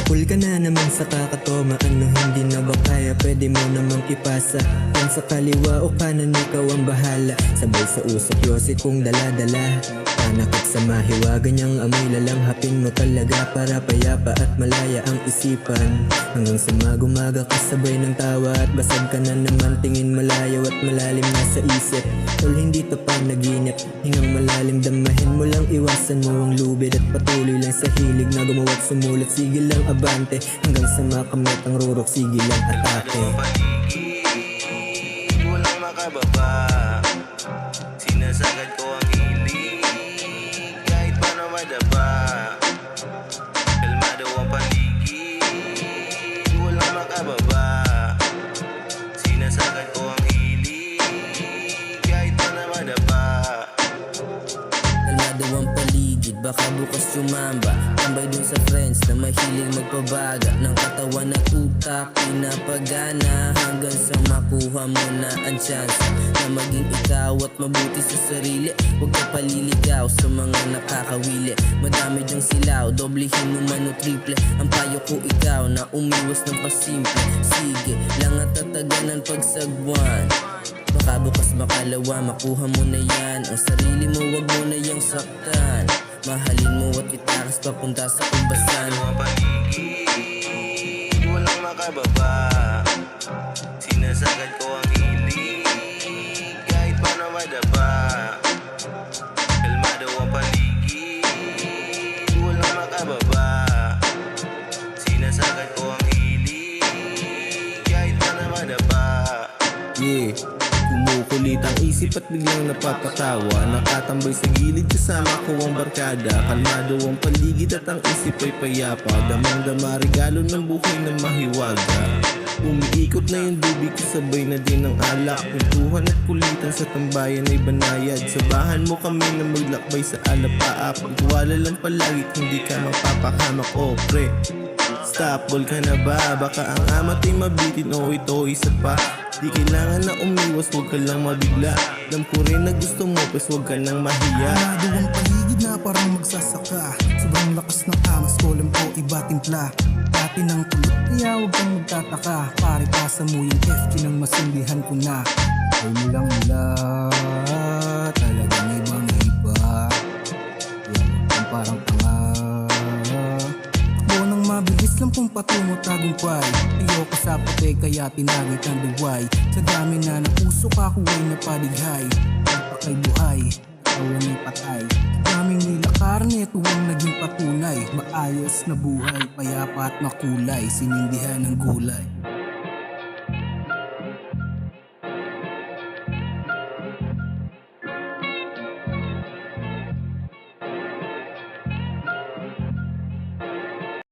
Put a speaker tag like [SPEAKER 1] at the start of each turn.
[SPEAKER 1] Cool ka na naman sa kakatoma, ano hindi na ba kaya? Pwede mo namang ipasa yan sa kaliwa o kanan, ikaw ang bahala. Sabay sa usok yosi kung dala-dala, panakit sa mahiwa, ganyang amoy lalanghapin mo talaga para payapa at malaya ang isipan. Hanggang sa magumaga kasabay ng tawa at basag ka na naman, tingin malayo at malalim na sa isip. Tol, hindi to panaginip, hingang malalim, damahin mo lang, iwasan mo ang lubid at patuloy lang sa hilig na gumawa't sumulat. Sige lang abante, hanggang sa makamit ang rurok, sige lang atake.
[SPEAKER 2] Walang makababa, sinasagad ko ang hilig kahit pa na madaba. Kalmado ang paligid, walang makababa, sinasagad ko ang hilig kahit pa na madaba.
[SPEAKER 3] Kalmado ang paligid, baka bukas sumamba, tambay dun sa friends na mahilig magpabaga ng katawan at utak, pinapagana hanggang sa makuha mo na ang chance na maging ikaw at mabuti sa sarili. Huwag ka paliligaw sa mga nakakawili, madami dyang silaw, doblehin mo man o triple. Ang payo ko ikaw na umiwas ng pasimple, sige lang at tataganan pagsagwan. Baka bukas makalawa, makuha mo na yan ang sarili mo, wag mo na yang saktan. Mahalin mo at itakas papunta sa kumbasan.
[SPEAKER 2] Ang paligid, walang makababa, sinasagad ko ang hilig kahit pa na madaba. Kalmado ang paligid, walang makababa, sinasagad ko ang hilig kahit pa na madaba.
[SPEAKER 4] Yeah, kumukulit ang isip at biglang napapatawa, nakatambay sa gilid kasama ko ang barkada. Kalmado ang paligid at ang isip ay payapa, damang-dama regalo ng buhay na mahiwaga. Umiikot na yung dubig, kasabay na din ang alak, kwentuhan at kulitan sa tambayan ay banayad. Sabahan mo kami na maglakbay sa alapaap, iguala lang palagi hindi ka mapapahamak. Oh pre, stop, ball ka na ba? Baka ang amat ay mabitin o ito isa pa. Di kailangan na umiwas, huwag ka lang mabigla. Alam ko rin na gusto mo, pes huwag ka lang mahiya.
[SPEAKER 5] Kalmado ang paligid na parang magsasaka, sobrang lakas ng amas ko, alam ko iba timpla. Dati ng kulot kaya huwag kang magtataka, pare pasa mo yung FQ nang masindihan ko na. Ay mo lang mula, talagang ibang iba. Yan ang parang tanga, takbo nang mabilis lang pong patungo tagumpay. Ayoko sa puti kaya tinagit ang buhay, sa dami na napuso ka kuway na palighay. Pagpakay buhay, kawan ay patay, daming nilakar nito ang naging patunay. Maayos na buhay, payapa at makulay, sinindihan ng gulay.